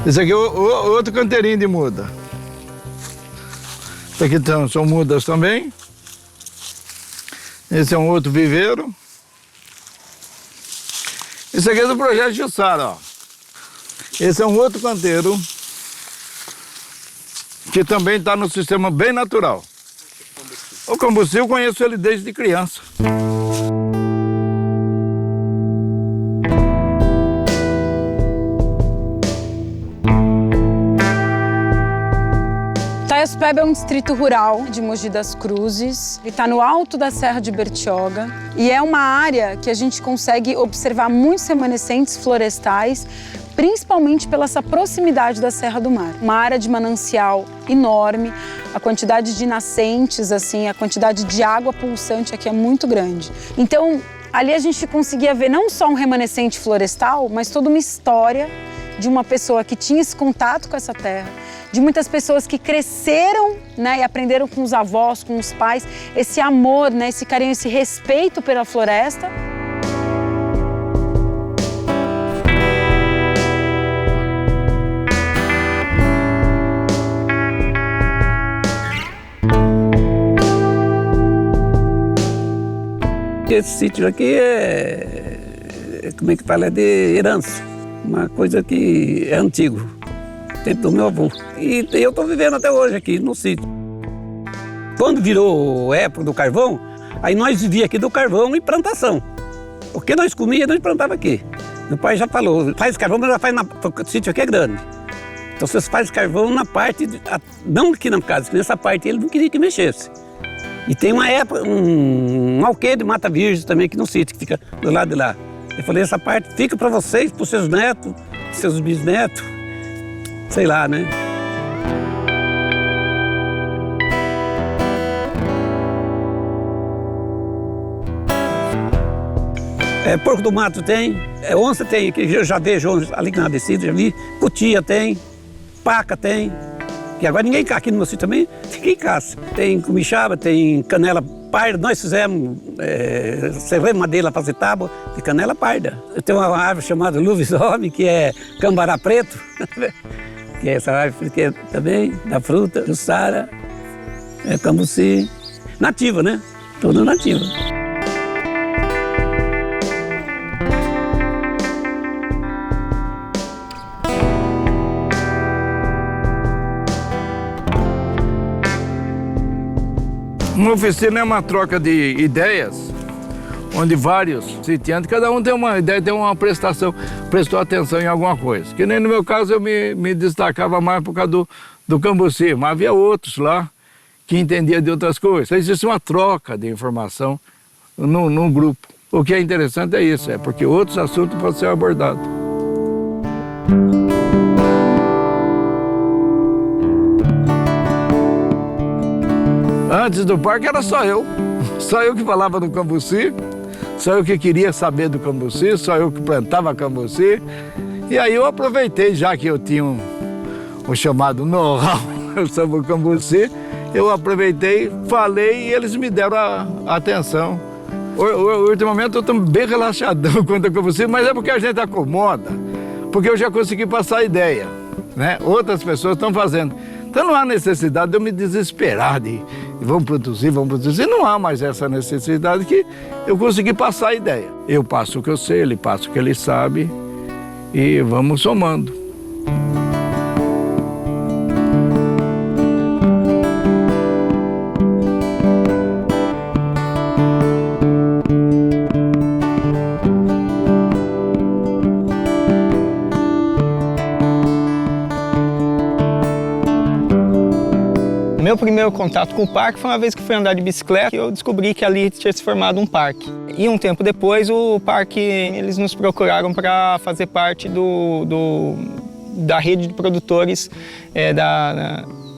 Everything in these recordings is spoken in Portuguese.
Esse aqui é outro canteirinho de muda. Esse aqui são mudas também. Esse é um outro viveiro. Esse aqui é do projeto Jussara, ó. Esse é um outro canteiro que também está no sistema bem natural. O Cambuci eu conheço ele desde criança. Itaiaçupeba é um distrito rural de Mogi das Cruzes. Ele está no alto da Serra de Bertioga e é uma área que a gente consegue observar muitos remanescentes florestais, principalmente pela essa proximidade da Serra do Mar. Uma área de manancial enorme, a quantidade de nascentes, assim, a quantidade de água pulsante aqui é muito grande. Então, ali a gente conseguia ver não só um remanescente florestal, mas toda uma história de uma pessoa que tinha esse contato com essa terra, de muitas pessoas que cresceram, né, e aprenderam com os avós, com os pais, esse amor, né, esse carinho, esse respeito pela floresta. Esse sítio aqui como é que fala, é de herança, uma coisa que é antigo, tempo do meu avô. E eu estou vivendo até hoje aqui no sítio. Quando virou a época do carvão, aí nós vivíamos aqui do carvão e plantação. O que nós comíamos, nós plantava aqui. Meu pai já falou, faz carvão, mas já faz o sítio aqui é grande. Então vocês fazem carvão na parte, não aqui na casa, nessa parte ele não queria que mexesse. E tem uma época, um alqueire de mata virgem também aqui no sítio, que fica do lado de lá. Eu falei, essa parte fica para vocês, para os seus netos, seus bisnetos, sei lá, né? Porco do mato tem, onça tem, que eu já vejo ali na descida, já vi, cutia tem, paca tem. Que agora ninguém caça, aqui no meu sítio também, ninguém caça. Tem comixaba, tem canela parda, nós fizemos, serramos madeira para fazer tábua de canela parda. Tem uma árvore chamada lobisomem, que é cambará preto, que é essa árvore que é também da fruta, jussara, cambuci, nativa, né? Tudo nativa. Uma oficina é uma troca de ideias, onde vários sitiantes, cada um tem uma ideia, tem uma prestou atenção em alguma coisa. Que nem no meu caso eu me destacava mais por causa do Cambuci, mas havia outros lá que entendiam de outras coisas. Existe uma troca de informação num grupo. O que é interessante é isso, é porque outros assuntos podem ser abordados. Antes do parque era só eu que falava do Cambuci, só eu que queria saber do Cambuci, só eu que plantava Cambuci. E aí eu aproveitei, já que eu tinha o chamado know-how sobre o Cambuci, eu aproveitei, falei e eles me deram a atenção. Ultimamente eu estou bem relaxadão quanto ao Cambuci, mas é porque a gente acomoda, porque eu já consegui passar a ideia, né? Outras pessoas estão fazendo. Então não há necessidade de eu me desesperar de vamos produzir. Não há mais essa necessidade, que eu consegui passar a ideia. Eu passo o que eu sei, ele passa o que ele sabe e vamos somando. Meu primeiro contato com o parque foi uma vez que fui andar de bicicleta e eu descobri que ali tinha se formado um parque. E um tempo depois o parque, eles nos procuraram para fazer parte da rede de produtores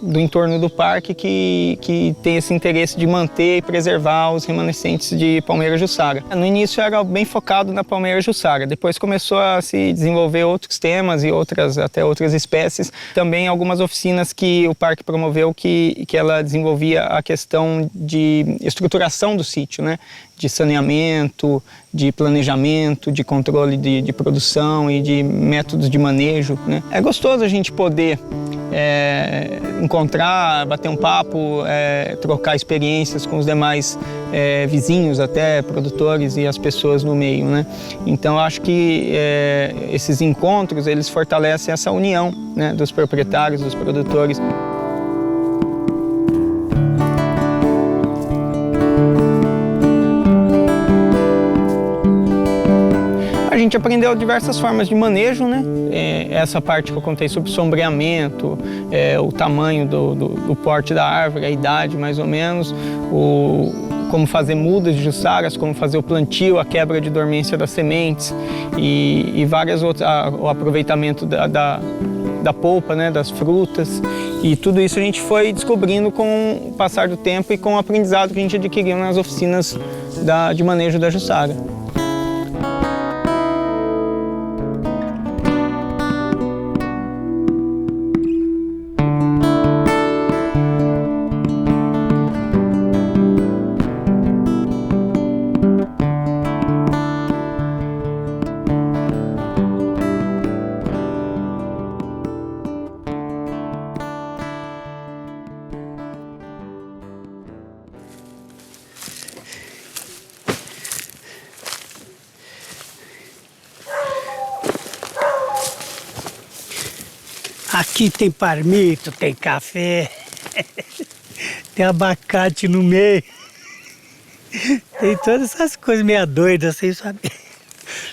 do entorno do parque que tem esse interesse de manter e preservar os remanescentes de palmeira jussara. No início era bem focado na palmeira jussara, depois começou a se desenvolver outros temas e até outras espécies. Também algumas oficinas que o parque promoveu que ela desenvolvia a questão de estruturação do sítio, né? De saneamento, de planejamento, de controle de produção e de métodos de manejo, né? É gostoso a gente poder encontrar, bater um papo, trocar experiências com os demais vizinhos, até produtores e as pessoas no meio, né? Então eu acho que esses encontros eles fortalecem essa união, né, dos proprietários, dos produtores. A gente aprendeu diversas formas de manejo, né? Essa parte que eu contei sobre sombreamento, o tamanho do porte da árvore, a idade mais ou menos, como fazer mudas de jussaras, como fazer o plantio, a quebra de dormência das sementes e várias outras, o aproveitamento da polpa, né, das frutas. E tudo isso a gente foi descobrindo com o passar do tempo e com o aprendizado que a gente adquiriu nas oficinas de manejo da jussara. Aqui tem palmito, tem café, tem abacate no meio, tem todas essas coisas meio doidas, assim, sabe?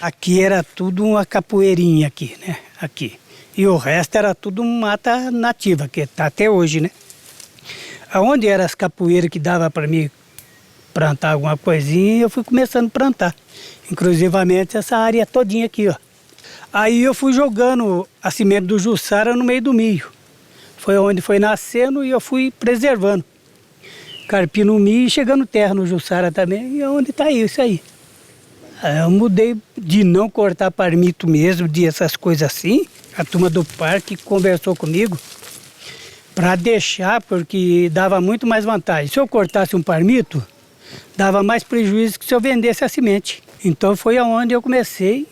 Aqui era tudo uma capoeirinha aqui, né? Aqui. E o resto era tudo mata nativa, que tá até hoje, né? Aonde eram as capoeiras que dava para mim plantar alguma coisinha, eu fui começando a plantar. Inclusivamente essa área todinha aqui, ó. Aí eu fui jogando a semente do jussara no meio do milho. Foi onde foi nascendo e eu fui preservando. Carpi no milho e chegando terra no jussara também, e é onde está isso aí. Aí eu mudei de não cortar palmito mesmo, de essas coisas assim. A turma do parque conversou comigo para deixar, porque dava muito mais vantagem. Se eu cortasse um palmito, dava mais prejuízo que se eu vendesse a semente. Então foi aonde eu comecei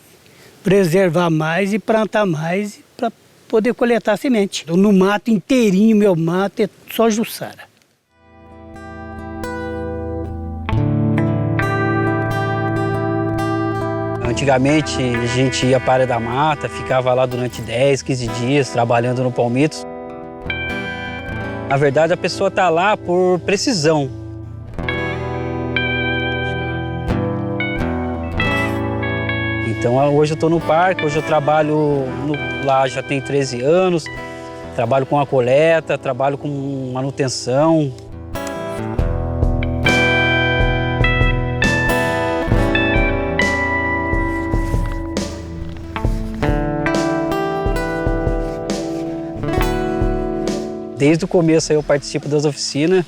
preservar mais e plantar mais para poder coletar semente. No mato inteirinho, meu mato é só jussara. Antigamente a gente ia para a área da mata, ficava lá durante 10, 15 dias trabalhando no palmito. Na verdade a pessoa está lá por precisão. Então hoje eu estou no parque, hoje eu trabalho lá já tem 13 anos, trabalho com a coleta, trabalho com manutenção. Desde o começo eu participo das oficinas.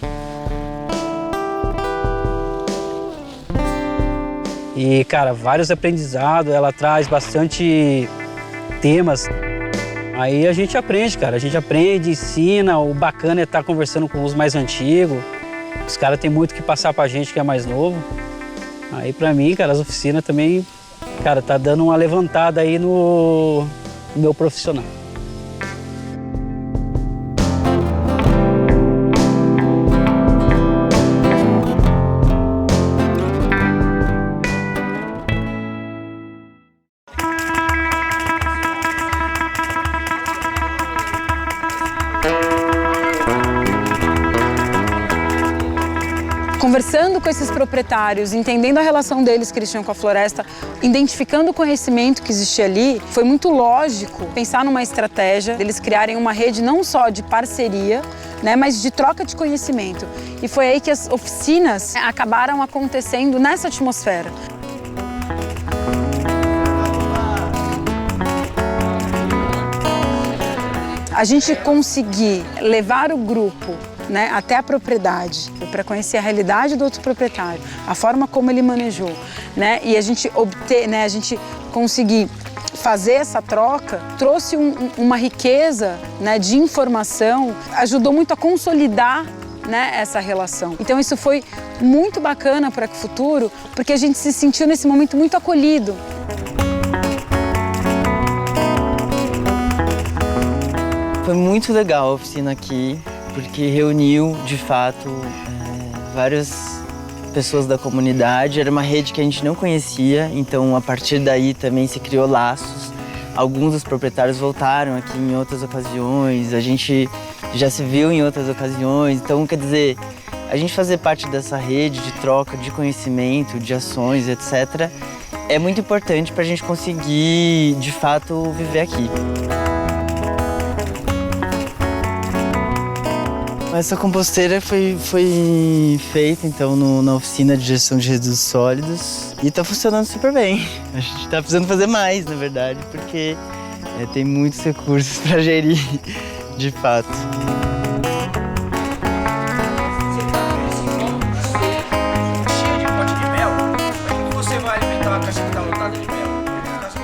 E, cara, vários aprendizados, ela traz bastante temas. Aí a gente aprende, cara, a gente aprende, ensina, o bacana é estar conversando com os mais antigos. Os caras têm muito que passar pra gente que é mais novo. Aí pra mim, cara, as oficinas também, cara, tá dando uma levantada aí no meu profissional. Conversando com esses proprietários, entendendo a relação deles que eles tinham com a floresta, identificando o conhecimento que existia ali, foi muito lógico pensar numa estratégia deles criarem uma rede não só de parceria, né, mas de troca de conhecimento. E foi aí que as oficinas acabaram acontecendo nessa atmosfera. A gente conseguir levar o grupo, né, até a propriedade, para conhecer a realidade do outro proprietário, a forma como ele manejou, né, e a gente obter, né, a gente conseguir fazer essa troca, trouxe uma riqueza, né, de informação, ajudou muito a consolidar né, essa relação. Então isso foi muito bacana para o futuro, porque a gente se sentiu nesse momento muito acolhido. Foi muito legal a oficina aqui, porque reuniu, de fato, várias pessoas da comunidade. Era uma rede que a gente não conhecia, então a partir daí também se criou laços. Alguns dos proprietários voltaram aqui em outras ocasiões, a gente já se viu em outras ocasiões. Então, quer dizer, a gente fazer parte dessa rede de troca de conhecimento, de ações, etc., é muito importante para a gente conseguir, de fato, viver aqui. Essa composteira foi feita, então, na oficina de gestão de resíduos sólidos e está funcionando super bem. A gente está precisando fazer mais, na verdade, porque tem muitos recursos para gerir, de fato.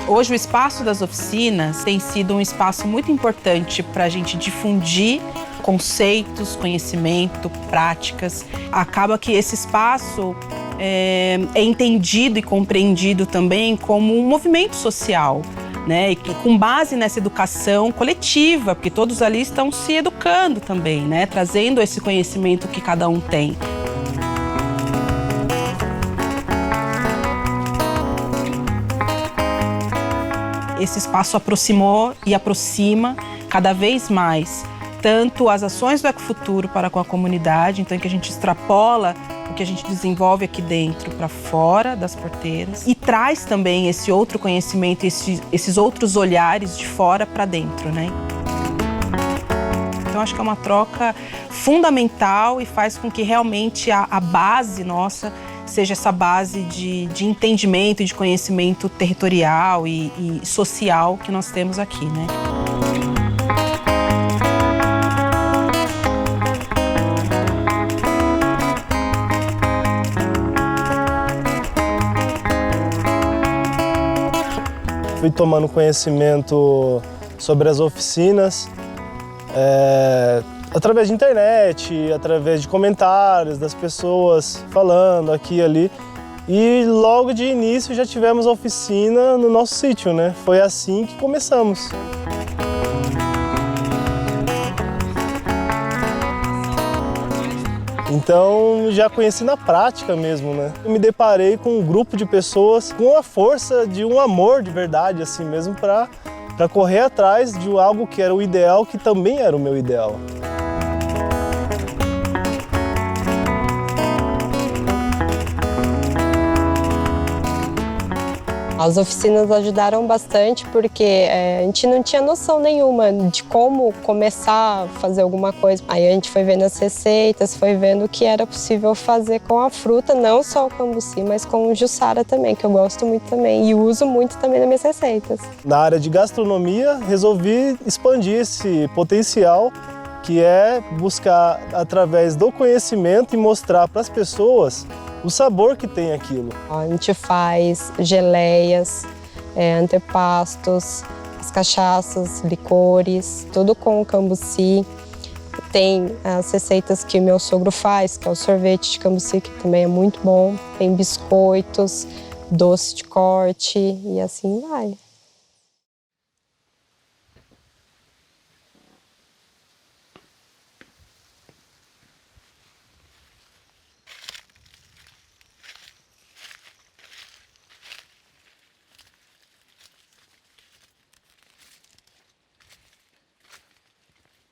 Hoje o espaço das oficinas tem sido um espaço muito importante para a gente difundir conceitos, conhecimento, práticas. Acaba que esse espaço é entendido e compreendido também como um movimento social, né? E com base nessa educação coletiva, porque todos ali estão se educando também, né? Trazendo esse conhecimento que cada um tem. Esse espaço aproximou e aproxima cada vez mais tanto as ações do Ecofuturo para com a comunidade, então que a gente extrapola o que a gente desenvolve aqui dentro para fora das porteiras e traz também esse outro conhecimento, esses outros olhares de fora para dentro, né? Então acho que é uma troca fundamental e faz com que realmente a base nossa seja essa base de entendimento e de conhecimento territorial e social que nós temos aqui, né? Fui tomando conhecimento sobre as oficinas através de internet, através de comentários das pessoas falando aqui e ali. E logo de início já tivemos a oficina no nosso sítio, né? Foi assim que começamos. Então já conheci na prática mesmo, né? Eu me deparei com um grupo de pessoas com a força de um amor de verdade, assim mesmo, para correr atrás de algo que era o ideal, que também era o meu ideal. As oficinas ajudaram bastante porque a gente não tinha noção nenhuma de como começar a fazer alguma coisa. Aí a gente foi vendo as receitas, foi vendo o que era possível fazer com a fruta, não só o cambuci, mas com o jussara também, que eu gosto muito também e uso muito também nas minhas receitas. Na área de gastronomia, resolvi expandir esse potencial, que é buscar, através do conhecimento, e mostrar para as pessoas o sabor que tem aquilo. A gente faz geleias, antepastos, as cachaças, licores, tudo com o cambuci. Tem as receitas que meu sogro faz, que é o sorvete de cambuci, que também é muito bom. Tem biscoitos, doce de corte e assim vai.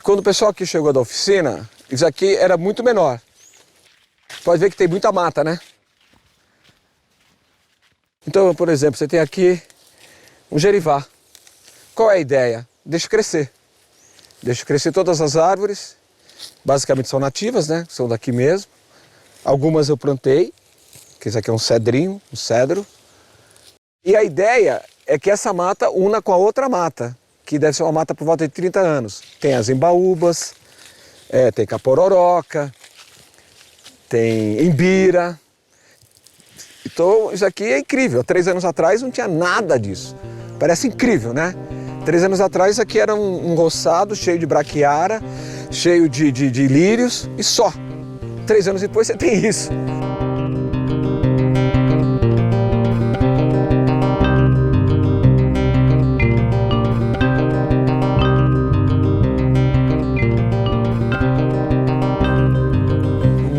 Quando o pessoal aqui chegou da oficina, isso aqui era muito menor. Pode ver que tem muita mata, né? Então, por exemplo, você tem aqui um gerivá. Qual é a ideia? Deixa crescer. Deixa crescer todas as árvores. Basicamente são nativas, né? São daqui mesmo. Algumas eu plantei, que esse aqui é um cedrinho, um cedro. E a ideia é que essa mata una com a outra mata, que deve ser uma mata por volta de 30 anos. Tem as embaúbas, tem capororoca, tem imbira. Então isso aqui é incrível. 3 anos atrás não tinha nada disso. Parece incrível, né? 3 anos atrás isso aqui era um roçado cheio de braquiara, cheio de lírios e só. 3 anos depois você tem isso.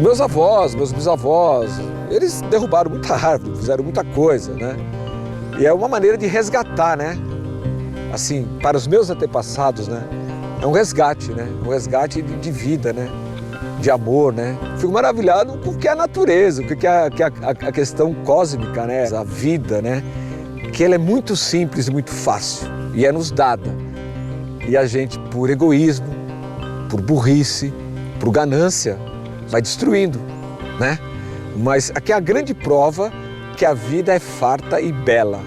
Meus avós, meus bisavós, eles derrubaram muita árvore, fizeram muita coisa, né? E é uma maneira de resgatar, né? Assim, para os meus antepassados, né? É um resgate, né? Um resgate de vida, né? De amor, né? Fico maravilhado com o que é a natureza, com o que é a questão cósmica, né? A vida, né? Que ela é muito simples e muito fácil e é nos dada. E a gente, por egoísmo, por burrice, por ganância, vai destruindo, né? Mas aqui é a grande prova que a vida é farta e bela.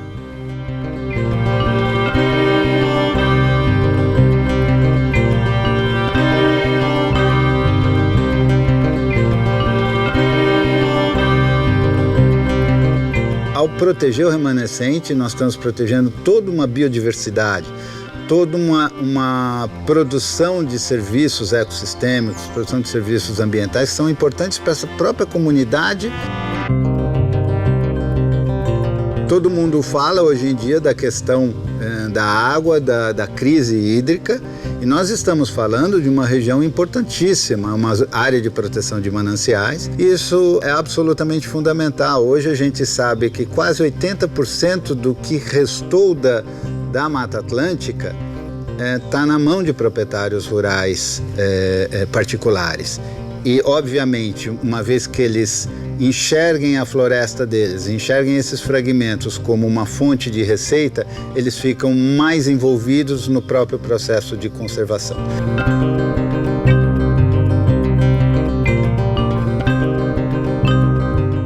Ao proteger o remanescente, nós estamos protegendo toda uma biodiversidade, toda uma produção de serviços ecossistêmicos, produção de serviços ambientais que são importantes para essa própria comunidade. Todo mundo fala hoje em dia da questão da água, da crise hídrica, e nós estamos falando de uma região importantíssima, uma área de proteção de mananciais. Isso é absolutamente fundamental. Hoje a gente sabe que quase 80% do que restou da Mata Atlântica está na mão de proprietários rurais particulares. E, obviamente, uma vez que eles enxerguem a floresta deles, enxerguem esses fragmentos como uma fonte de receita, eles ficam mais envolvidos no próprio processo de conservação.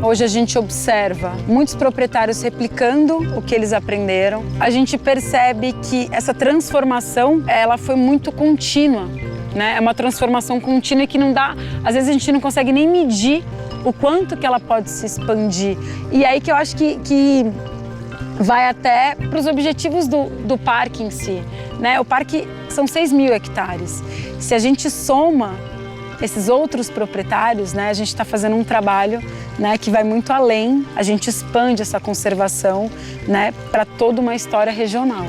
Hoje a gente observa muitos proprietários replicando o que eles aprenderam. A gente percebe que essa transformação, ela foi muito contínua, né? É uma transformação contínua que não dá, às vezes a gente não consegue nem medir o quanto que ela pode se expandir. E aí que eu acho que vai até para os objetivos do parque em si, né? O parque são 6.000 hectares. Se a gente soma esses outros proprietários, né, a gente está fazendo um trabalho, né, que vai muito além, a gente expande essa conservação, né, para toda uma história regional.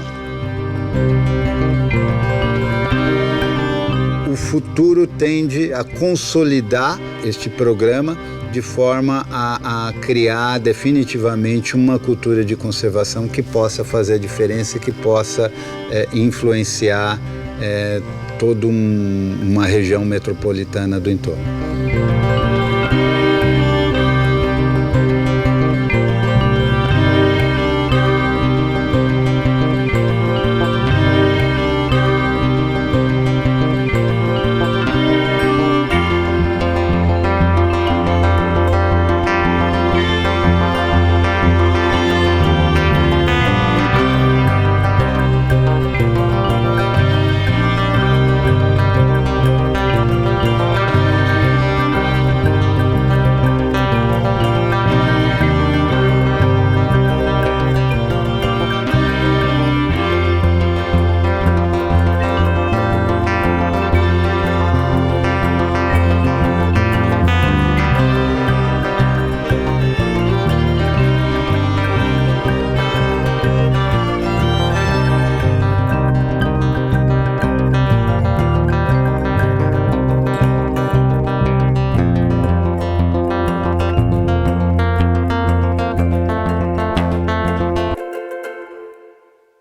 O futuro tende a consolidar este programa de forma a criar definitivamente uma cultura de conservação que possa fazer a diferença, que possa influenciar toda uma região metropolitana do entorno.